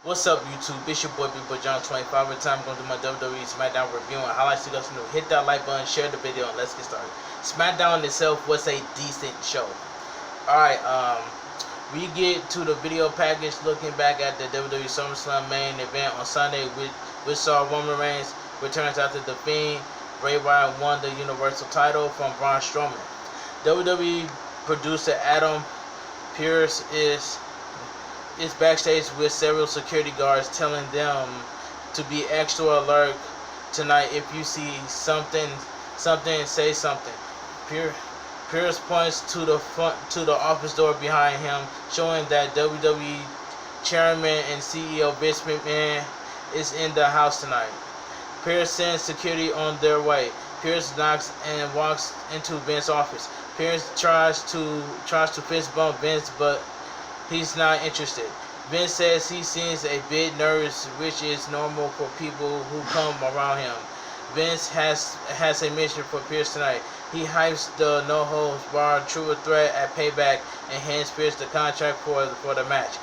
What's up, YouTube? It's your boy, Big Boy John 25. Every time I'm going to do my WWE Smackdown review and highlights to guys new. Hit that like button, share the video, and let's get started. Smackdown itself was a decent show. Alright, we get to the video package looking back at the WWE SummerSlam main event on Sunday. We saw Romen Reigns returns after the Fiend. Bray Wyatt won the Universal title from Braun Strowman. WWE producer Adam Pearce is backstage with several security guards telling them to be extra alert tonight. If you see something, say something. Pierce points to the office door behind him, showing that WWE Chairman and CEO Vince McMahon is in the house tonight. Pierce sends security on their way. Pierce knocks and walks into Vince's office. Pierce tries to fist bump Vince, but he's not interested. Vince says he seems a bit nervous, which is normal for people who come around him. Vince has a mission for Pierce tonight. He hypes the no-holds-barred True Threat at Payback and hands Pierce the contract for the match.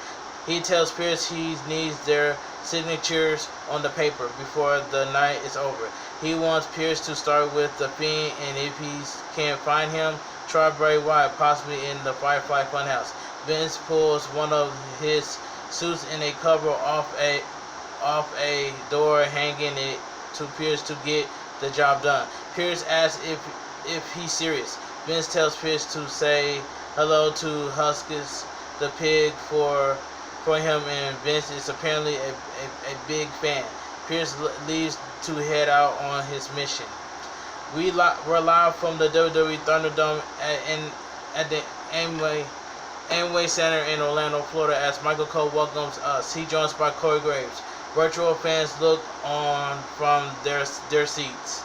He tells Pierce he needs their signatures on the paper before the night is over. He wants Pierce to start with the Fiend, and if he can't find him, try Bray Wyatt, possibly in the Firefly Funhouse. Vince pulls one of his suits in a cover off a door, hanging it to Pierce to get the job done. Pierce asks if he's serious. Vince tells Pierce to say hello to Huskus the pig for him, and Vince is apparently a big fan. Pierce leaves to head out on his mission. We're live from the WWE Thunderdome at the Amway Center in Orlando, Florida, as Michael Cole welcomes us. He joins by Corey Graves. Virtual fans look on from their seats.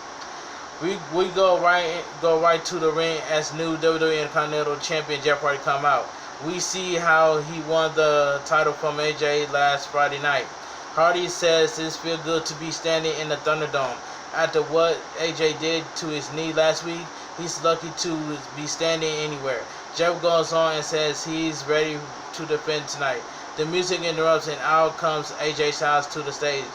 We go right to the ring as new WWE Intercontinental Champion Jeff Hardy come out. We see how he won the title from AJ last Friday night. Hardy says it feels good to be standing in the Thunderdome. After what AJ did to his knee last week, he's lucky to be standing anywhere. Jeff goes on and says he's ready to defend tonight. The music interrupts and out comes AJ Styles to the stage,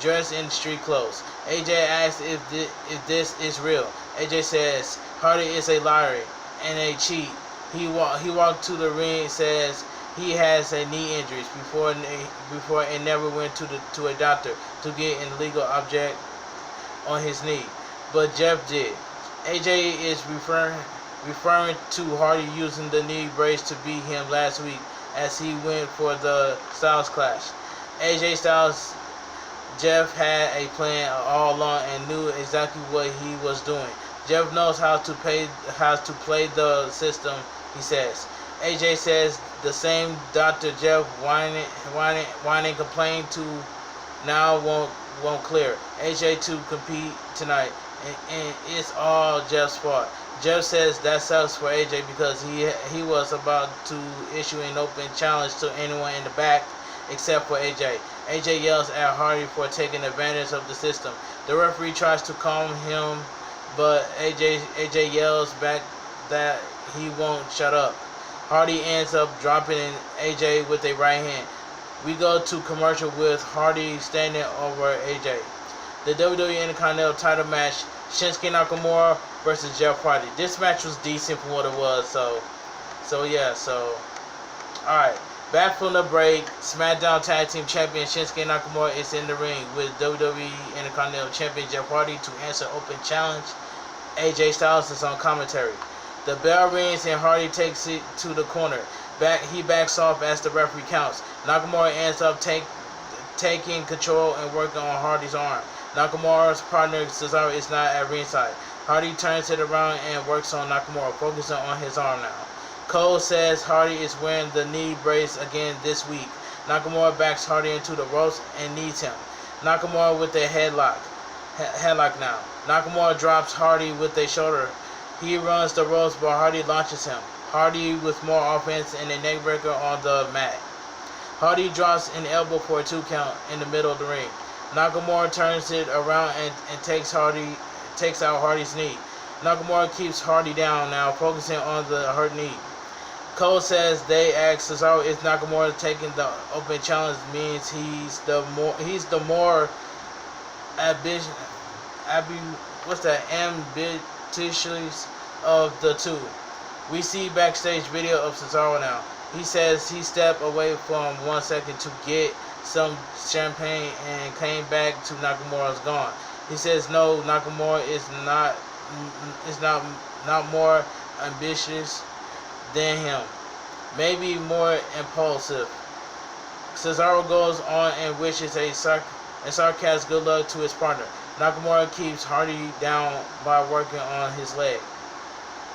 dressed in street clothes. AJ asks if this is real. AJ says Hardy is a liar and a cheat. He walked to the ring, says he has a knee injury before and never went to a doctor to get an illegal object on his knee, but Jeff did. AJ is referring to Hardy using the knee brace to beat him last week as he went for the Styles Clash. AJ Styles, Jeff had a plan all along and knew exactly what he was doing. Jeff knows how to play the system, he says. AJ says the same Dr. Jeff whining complained to now won't clear AJ to compete tonight, and it's all Jeff's fault. Jeff says that sucks for AJ because he was about to issue an open challenge to anyone in the back except for AJ. AJ yells at Hardy for taking advantage of the system. The referee tries to calm him, but AJ yells back that he won't shut up. Hardy ends up dropping AJ with a right hand. We go to commercial with Hardy standing over AJ. The WWE Intercontinental title match, Shinsuke Nakamura versus Jeff Hardy. This match was decent for what it was, so alright. Back from the break, SmackDown Tag Team Champion Shinsuke Nakamura is in the ring with WWE Intercontinental Champion Jeff Hardy to answer open challenge. AJ Styles is on commentary. The bell rings and Hardy takes it to the corner. He backs off as the referee counts. Nakamura ends up taking control and working on Hardy's arm. Nakamura's partner Cesaro is not at ringside. Hardy turns it around and works on Nakamura, focusing on his arm now. Cole says Hardy is wearing the knee brace again this week. Nakamura backs Hardy into the ropes and knees him. Nakamura with a headlock now. Nakamura drops Hardy with a shoulder. He runs the ropes, but Hardy launches him. Hardy with more offense and a neckbreaker on the mat. Hardy drops an elbow for a 2 count in the middle of the ring. Nakamura turns it around and takes out Hardy's knee. Nakamura keeps Hardy down now, focusing on the hurt knee. Cole says they asked Cesaro if Nakamura taking the open challenge means he's the more ambitious of the two. We see backstage video of Cesaro now. He says he stepped away from 1 second to get some champagne and came back to Nakamura's gone. He says no, Nakamura is not more ambitious than him, maybe more impulsive. Cesaro goes on and wishes a sarcastic good luck to his partner. Nakamura keeps Hardy down by working on his leg.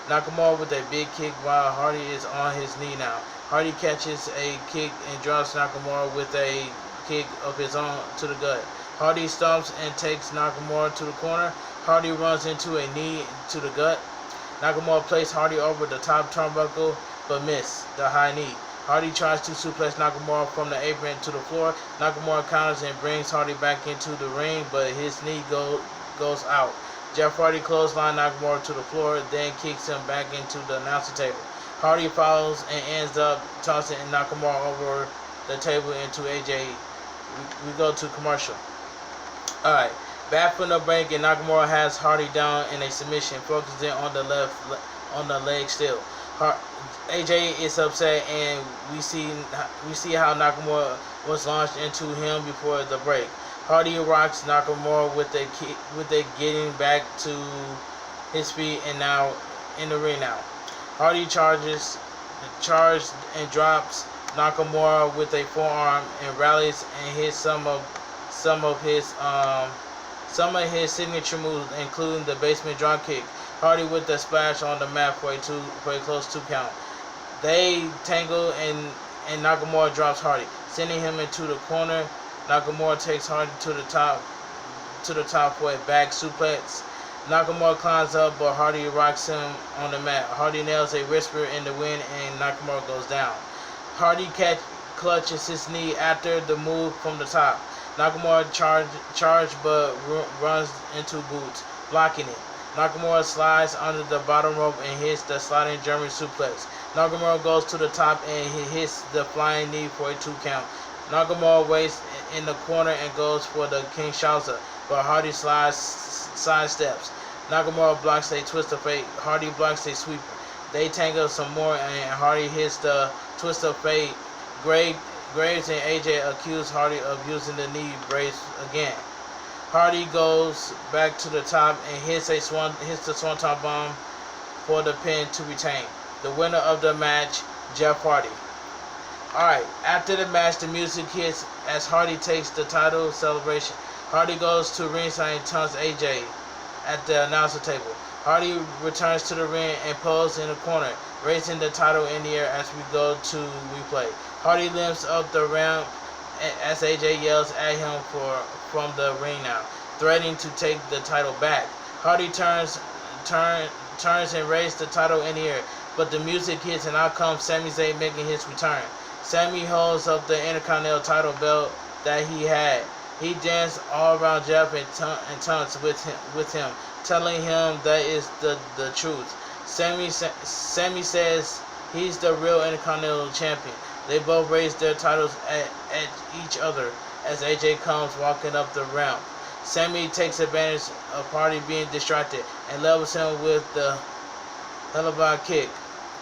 Nakamura with a big kick while Hardy is on his knee now. Hardy catches a kick and drops Nakamura with a kick of his own to the gut. Hardy stomps and takes Nakamura to the corner. Hardy runs into a knee to the gut. Nakamura places Hardy over the top turnbuckle but missed the high knee. Hardy tries to suplex Nakamura from the apron to the floor. Nakamura counters and brings Hardy back into the ring, but his knee goes out. Jeff Hardy clothesline Nakamura to the floor, then kicks him back into the announcer table. Hardy follows and ends up tossing Nakamura over the table into AJ. We go to commercial. Alright, back from the break, and Nakamura has Hardy down in a submission, focusing on the leg still. AJ is upset, and we see how Nakamura was launched into him before the break. Hardy rocks Nakamura with a getting back to his feet, and now in the ring now. Hardy charges and drops Nakamura with a forearm and rallies and hits some of his signature moves, including the basement drop kick. Hardy with the splash on the mat for a close 2 count. They tangle and Nakamura drops Hardy, sending him into the corner. Nakamura takes Hardy to the top for a back suplex. Nakamura climbs up, but Hardy rocks him on the mat. Hardy nails a whisper in the wind, and Nakamura goes down. Hardy clutches his knee after the move from the top. Nakamura charge but runs into boots, blocking it. Nakamura slides under the bottom rope and hits the sliding German suplex. Nakamura goes to the top and he hits the flying knee for a 2 count. Nakamura waits in the corner and goes for the Kinshasa, but Hardy sidesteps. Nakamura blocks a twist of fate. Hardy blocks a sweeper. They tangle some more and Hardy hits the twist of fate. Graves and AJ accuse Hardy of using the knee brace again. Hardy goes back to the top and hits the swanton bomb for the pin to retain. The winner of the match, Jeff Hardy. Alright, after the match, the music hits as Hardy takes the title celebration. Hardy goes to ringside and taunts AJ at the announcer table. Hardy returns to the ring and poses in the corner, raising the title in the air as we go to replay. Hardy limps up the ramp as AJ yells at him from the ring now, threatening to take the title back. Hardy turns and raises the title in the air, but the music hits and out comes Sami Zayn making his return. Sami holds up the Intercontinental title belt that he had. He danced all around Jeff and taunts with him, telling him that is the truth. Sami says he's the real Intercontinental champion. They both raise their titles at each other as AJ comes walking up the ramp. Sami takes advantage of Hardy being distracted and levels him with the Hellebuck kick.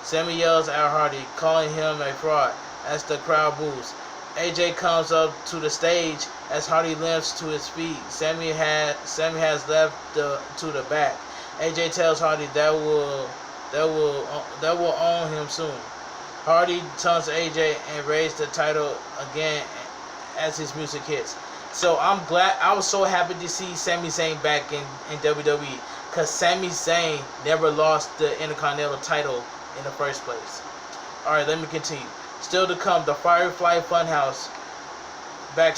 Sami yells at Hardy, calling him a fraud as the crowd boos. AJ comes up to the stage as Hardy limps to his feet. Sami has left to the back. AJ tells Hardy that will own him soon. Hardy taunts AJ and raises the title again as his music hits. So I was so happy to see Sami Zayn back in WWE, because Sami Zayn never lost the Intercontinental title in the first place. Alright, let me continue. Still to come, the Firefly Funhouse. Back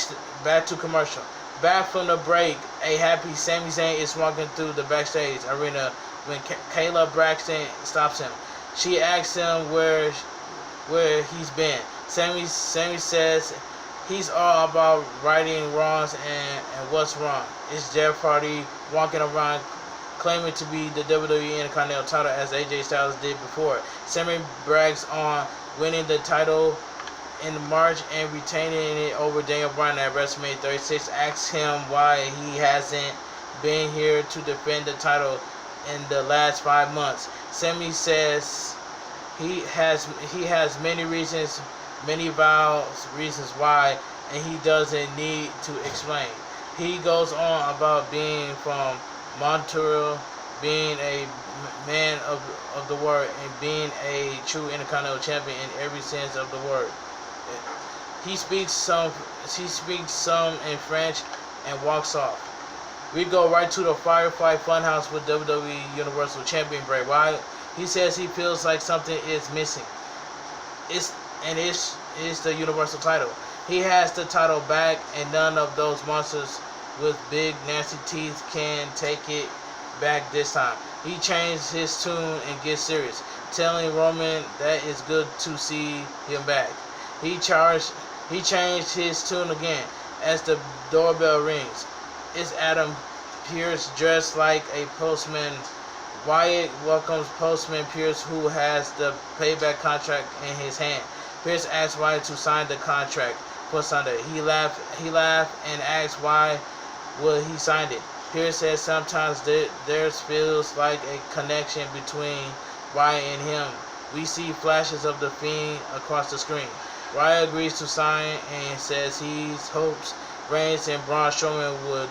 to commercial. Back from the break, a happy Sami Zayn is walking through the backstage arena when Kayla Braxton stops him. She asks him where he's been. Sami says he's all about righting wrongs and what's wrong. It's Jeff Hardy walking around claiming to be the WWE Intercontinental title as AJ Styles did before. Sami brags on winning the title in March and retaining it over Daniel Bryan at WrestleMania 36. Asks him why he hasn't been here to defend the title in the last 5 months. Sami says he has many reasons, many valid reasons why, and he doesn't need to explain. He goes on about being from Montreal, being a man of the word, and being a true Intercontinental Champion in every sense of the word. He speaks some in French and walks off. We go right to the Firefly Funhouse with WWE Universal Champion Bray Wyatt. He says he feels like something is missing. It's the Universal title. He has the title back, and none of those monsters with big nasty teeth can take it back this time. He changed his tune and gets serious, telling Roman that it's good to see him back. He changed his tune again as the doorbell rings. It's Adam Pearce dressed like a postman. Wyatt welcomes Postman Pearce, who has the payback contract in his hand. Pearce asks Wyatt to sign the contract for Sunday. He laughed and asked why would he sign it. Pearce says sometimes there feels like a connection between Wyatt and him. We see flashes of the Fiend across the screen. Wyatt agrees to sign and says he hopes Reigns and Braun Strowman would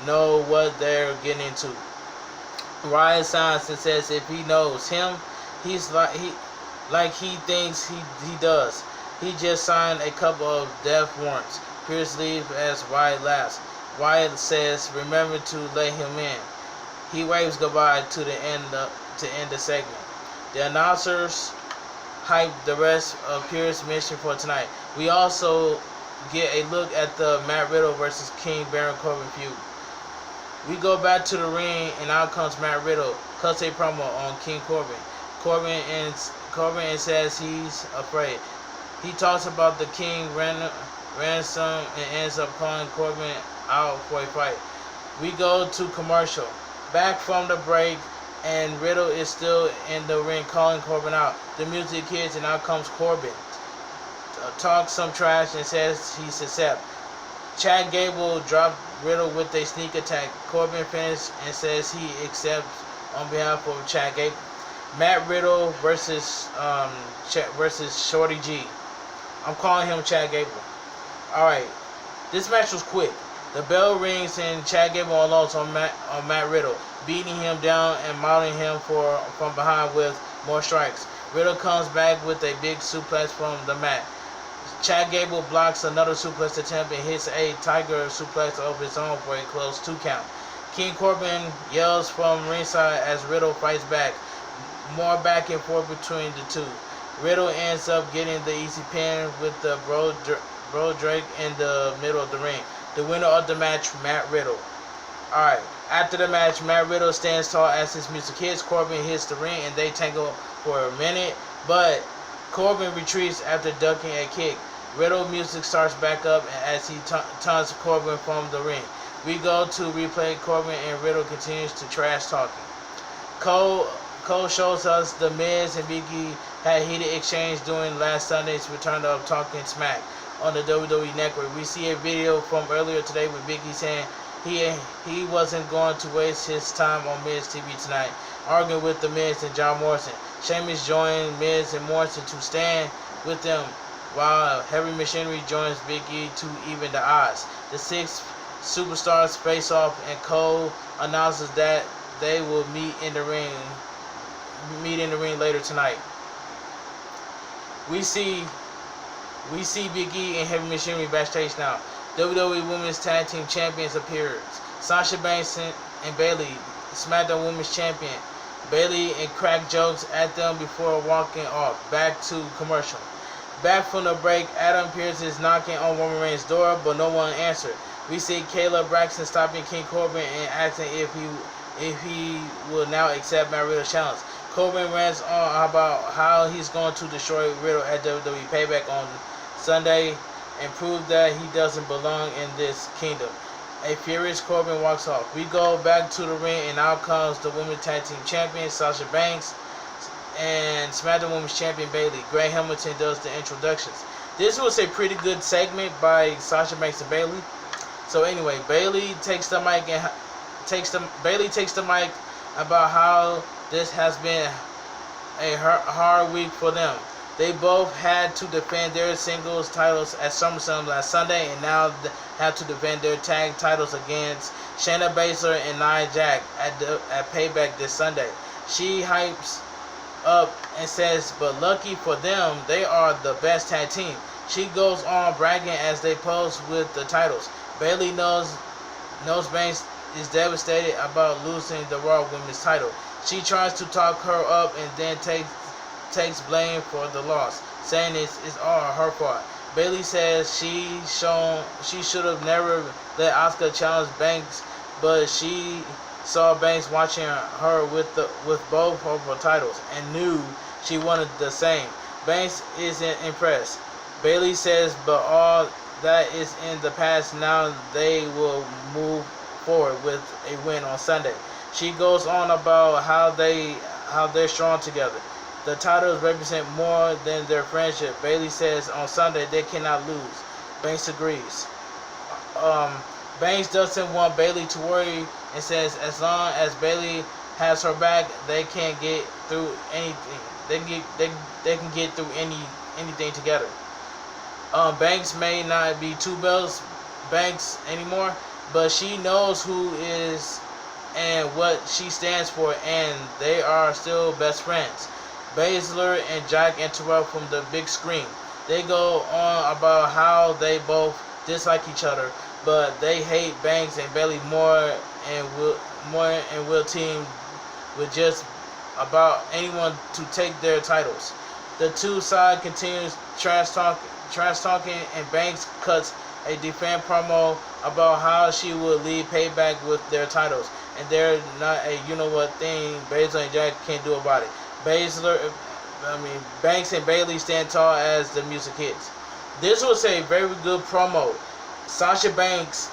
know what they're getting into. Wyatt signs and says if he knows him, he's like he thinks he does. He just signed a couple of death warrants. Pearce leaves as Wyatt laughs. Wyatt says remember to let him in. He waves goodbye to end the segment. The announcers hype the rest of Pearce's mission for tonight. We also get a look at the Matt Riddle versus King Baron Corbin feud. We go back to the ring, and out comes Matt Riddle, cuts a promo on King Corbin. Corbin says he's afraid. He talks about the King ransom and ends up calling Corbin out for a fight. We go to commercial. Back from the break, and Riddle is still in the ring calling Corbin out. The music hits, and out comes Corbin. Talks some trash and says he's accept. Chad Gable dropped Riddle with a sneak attack. Corbin finished and says he accepts on behalf of Chad Gable. Matt Riddle versus Shorty G. I'm calling him Chad Gable. Alright, this match was quick. The bell rings and Chad Gable unloads on Matt Riddle, beating him down and mounting him from behind with more strikes. Riddle comes back with a big suplex from the mat. Chad Gable blocks another suplex attempt and hits a tiger suplex of his own for a close 2 count. King Corbin yells from ringside as Riddle fights back. More back and forth between the two. Riddle ends up getting the easy pin with the Bro Drake in the middle of the ring. The winner of the match, Matt Riddle. Alright, after the match, Matt Riddle stands tall as his music hits. Corbin hits the ring and they tangle for a minute, but Corbin retreats after ducking a kick. Riddle music starts back up as he taunts Corbin from the ring. We go to replay. Corbin and Riddle continues to trash talking. Cole shows us the Miz and Big E had a heated exchange during last Sunday's return of Talking Smack on the WWE Network. We see a video from earlier today with Big E saying he wasn't going to waste his time on Miz TV tonight, arguing with the Miz and John Morrison. Sheamus joined Miz and Morrison to stand with them, while Heavy Machinery joins Big E to even the odds. The 6 superstars face off, and Cole announces that they will meet in the ring later tonight. We see Big E and Heavy Machinery backstage now. WWE Women's Tag Team Champions appears. Sasha Banks and Bayley, SmackDown Women's Champion. Bayley and crack jokes at them before walking off. Back to commercial. Back from the break, Adam Pearce is knocking on Roman Reigns' door, but no one answered. We see Kayla Braxton stopping King Corbin and asking if he will now accept Matt Riddle's challenge. Corbin rants on about how he's going to destroy Riddle at WWE Payback on Sunday and prove that he doesn't belong in this kingdom. A furious Corbin walks off. We go back to the ring, and out comes the Women's Tag Team Champion, Sasha Banks. and SmackDown Women's Champion Bayley. Greg Hamilton does the introductions. This was a pretty good segment by Sasha Banks and Bayley. So anyway, Bayley takes the mic about how this has been a hard week for them. They both had to defend their singles titles at SummerSlam last Sunday, and now have to defend their tag titles against Shayna Baszler and Nia Jax at Payback this Sunday. She hypes up and says, but lucky for them, they are the best tag team. She goes on bragging as they pose with the titles. Bayley knows Banks is devastated about losing the Raw Women's title. She tries to talk her up and then takes blame for the loss, saying it's all her fault. Bayley says she should have never let Asuka challenge Banks, but she saw Banks watching her with both of her titles and knew she wanted the same. Banks isn't impressed. Bayley says, but all that is in the past. Now they will move forward with a win on Sunday. She goes on about how they're strong together. The titles represent more than their friendship. Bayley says on Sunday they cannot lose. Banks agrees. Banks doesn't want Bayley to worry and says as long as Bayley has her back, they can get through anything. They can get through anything together. Banks may not be two belts Banks anymore, but she knows who is and what she stands for, and they are still best friends. Baszler and Jack interrupt from the big screen. They go on about how they both dislike each other, but they hate Banks and Bayley more and will team with just about anyone to take their titles. The two sides continues trash talking, and Banks cuts a defend promo about how she would lead Payback with their titles, and they're not a you-know-what thing Baszler and Jack can't do about it. Banks and Bayley stand tall as the music hits. This was a very good promo. Sasha Banks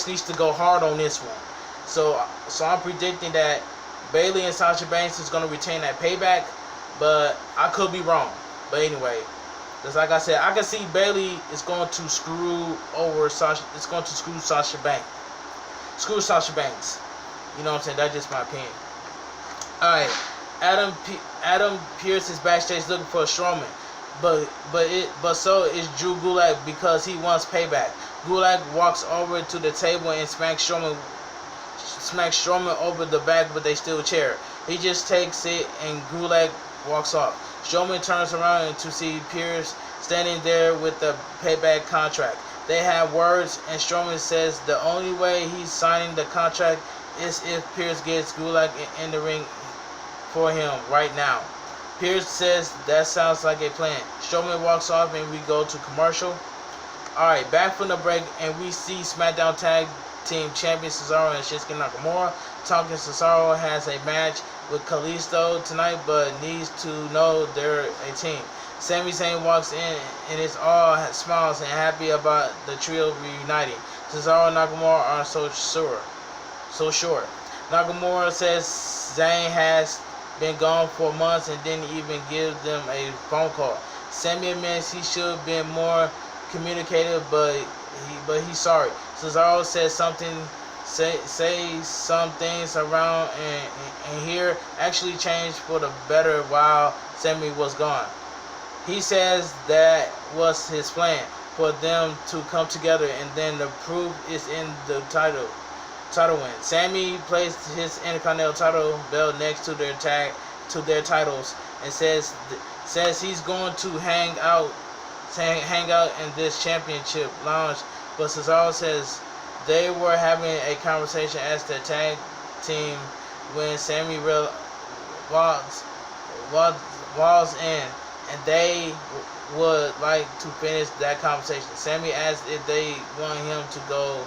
needs to go hard on this one. So I'm predicting that Bayley and Sasha Banks is going to retain that Payback, but I could be wrong. But anyway, just like I said, I can see Bayley is going to screw over Sasha. It's going to screw Sasha Banks. Screw Sasha Banks. You know what I'm saying? That's just my opinion. Alright, Adam Pearce is backstage looking for Strowman, but so is Drew Gulag because he wants Payback. Gulag walks over to the table and smacks Strowman over the back with a steel chair. He just takes it and Gulag walks off. Strowman turns around to see Pearce standing there with the Payback contract. They have words, and Strowman says the only way he's signing the contract is if Pearce gets Gulag in the ring for him right now. Pearce says that sounds like a plan. Strowman walks off and we go to commercial. Alright, back from the break and we see SmackDown Tag Team Champion Cesaro and Shinsuke Nakamura talking. Cesaro has a match with Kalisto tonight but needs to know they're a team. Sami Zayn walks in and is all smiles and happy about the trio reuniting. Cesaro and Nakamura are so sure. Nakamura says Zayn has been gone for months and didn't even give them a phone call. Sami admits he should have been more communicative, but he's sorry. Cesaro says say some things around and here actually changed for the better while Sami was gone. He says that was his plan, for them to come together, and then the proof is in the title win. Sami placed his Intercontinental title belt next to their titles and says he's going to hang out in this championship lounge. But Cesaro says they were having a conversation as the tag team when Sami walks in, and they would like to finish that conversation. Sami asks if they want him to go,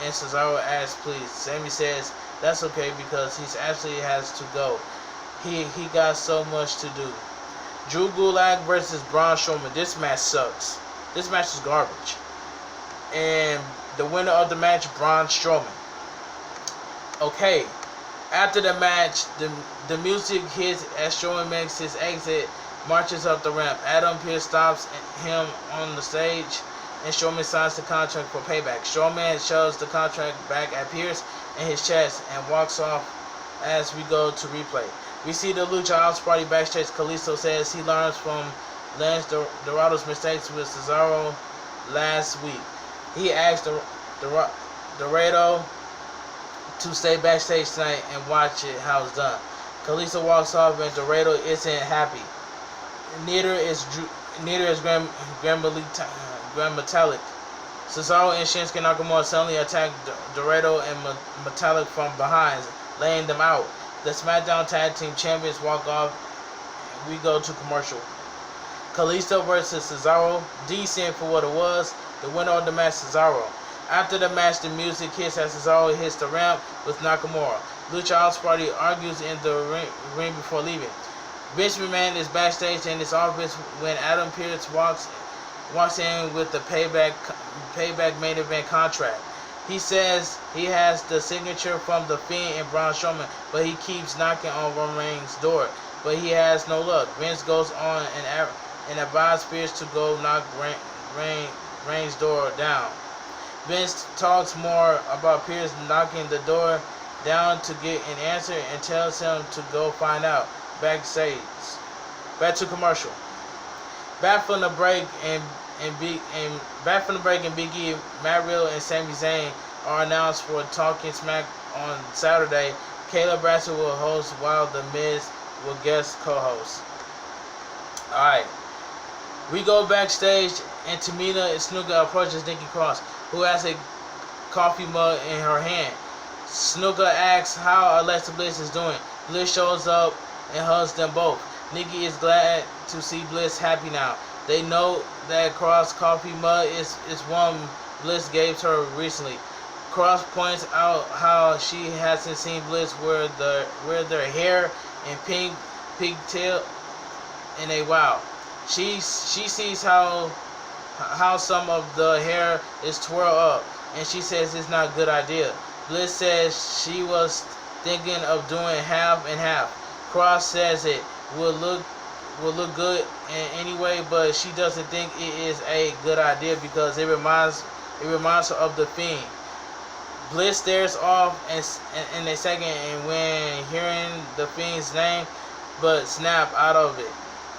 and Cesaro asks please. Sami says that's okay because he actually has to go. He got so much to do. Drew Gulag versus Braun Strowman. This match sucks. This match is garbage. And the winner of the match, Braun Strowman. Okay, After the match, the music hits as Strowman makes his exit, marches up the ramp. Adam Pearce stops him on the stage, and Strowman signs the contract for Payback. Strowman shoves the contract back at Pearce in his chest and walks off as we go to replay. We see the Lucha House Party backstage. Kalisto says he learns from Lance Dorado's mistakes with Cesaro last week. He asked Dorado to stay backstage tonight and watch it how it's done. Kalisto walks off and Dorado isn't happy. Neither is Grand Metalik. Cesaro and Shinsuke Nakamura suddenly attack Dorado and Metalik from behind, laying them out. The SmackDown Tag Team Champions walk off. We go to commercial. Kalisto versus Cesaro, decent for what it was. The winner of the match, Cesaro. After the match, the music hits as Cesaro hits the ramp with Nakamura. Lucha House Party argues in the ring before leaving. Vince McMahon is backstage in his office when Adam Pearce walks in with the payback main event contract. He says he has the signature from The Fiend and Braun Strowman, but he keeps knocking on Romen Reigns' door, but he has no luck. Vince goes on and advises Pearce to go knock Reigns' door down. Vince talks more about Pearce knocking the door down to get an answer and tells him to go find out. Backstage. Back to commercial. Back from the break and Big E, Matt Riddle and Sami Zayn are announced for Talking Smack on Saturday. Kayla Braxton will host while The Miz will guest co-host. Alright. We go backstage and Tamina Snuka approaches Nikki Cross, who has a coffee mug in her hand. Snuka asks how Alexa Bliss is doing. Bliss shows up and hugs them both. Nikki is glad to see Bliss happy now. They know that Cross coffee mug is one Bliss gave to her recently. Cross points out how she hasn't seen Bliss wear their hair in pigtail in a while. She sees how some of the hair is twirled up, and she says it's not a good idea. Bliss says she was thinking of doing half and half. Cross says it will look good anyway, but she doesn't think it is a good idea because it reminds her of The Fiend. Bliss stares off in a second, and when hearing The Fiend's name, but snap out of it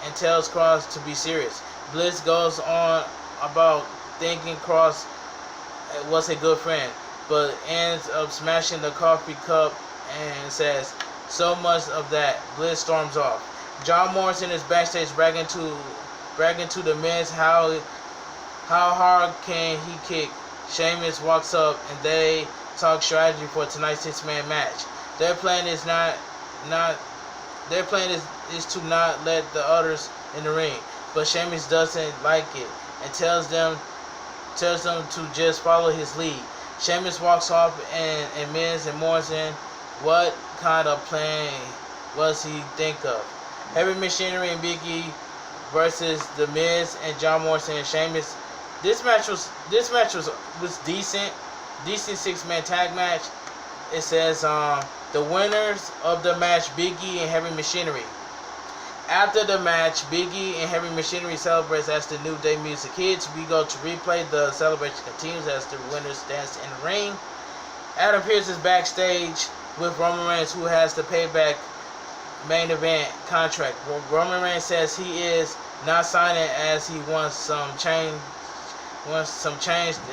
and tells Cross to be serious. Bliss goes on about thinking Cross was a good friend, but ends up smashing the coffee cup and says, "So much of that." Bliss storms off. John Morrison is backstage bragging to the Miz how hard can he kick. Sheamus walks up and they talk strategy for tonight's 6-man match. Their plan is to not let the others in the ring, but Sheamus doesn't like it and tells them to just follow his lead. Sheamus walks off and Miz and Morrison, what kind of plan was he think of? Heavy Machinery and Big E versus The Miz and John Morrison and Sheamus. This match was decent 6-man tag match. It says the winners of the match, Big E and Heavy Machinery. After the match, Big E and Heavy Machinery celebrates as the New Day music hits. We go to replay. The celebration continues as the winners dance in the ring. Adam Pearce is backstage with Roman Reigns, who has the Payback main event contract. Roman Reigns says he is not signing as he wants some change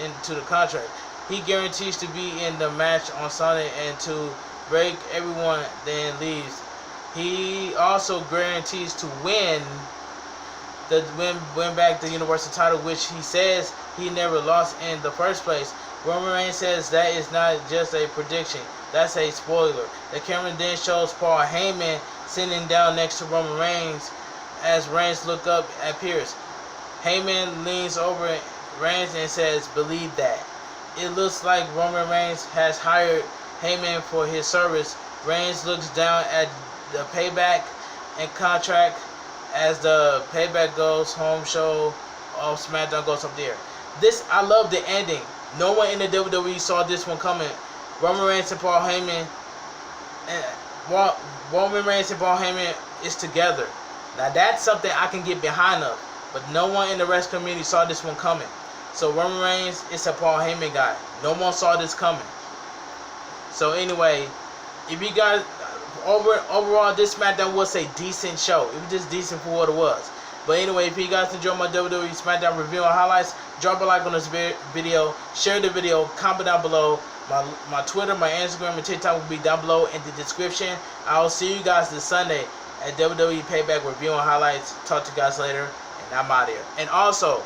into the contract. He guarantees to be in the match on Sunday and to break everyone, then leaves. He also guarantees to win back the Universal title, which he says he never lost in the first place. Roman Reigns says that is not just a prediction, that's a spoiler. The camera then shows Paul Heyman sitting down next to Roman Reigns as Reigns look up at Pearce. Heyman leans over Reigns and says, "Believe that." It looks like Roman Reigns has hired Heyman for his service. Reigns looks down at the Payback and contract as the Payback goes home show of SmackDown goes up there. I love the ending. No one in the WWE saw this one coming. Roman Reigns and Paul Heyman Romen Reigns and Braun Heyman is together. Now that's something I can get behind of, but no one in the wrestling community saw this one coming. So Roman Reigns is a Braun Heyman guy. No one saw this coming. So anyway, if you guys overall, this SmackDown was a decent show. It was just decent for what it was. But anyway, if you guys enjoyed my WWE Smackdown review and highlights, drop a like on this video, share the video, comment down below. My Twitter, my Instagram, and TikTok will be down below in the description. I'll see you guys this Sunday at WWE Payback review and highlights. Talk to you guys later, and I'm out of here. And also,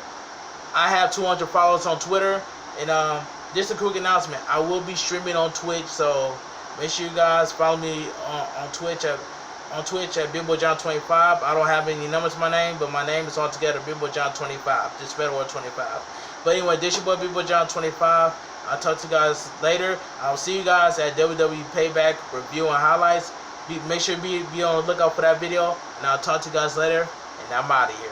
I have 200 followers on Twitter, and just a quick announcement: I will be streaming on Twitch, so make sure you guys follow me on Twitch at BigBoyJohn25. I don't have any numbers to my name, but my name is altogether BigBoyJohn25. Just spell the word 25. But anyway, this your boy BigBoyJohn25. I'll talk to you guys later. I'll see you guys at WWE Payback review and highlights. Make sure you be on the lookout for that video, and I'll talk to you guys later. And I'm out of here.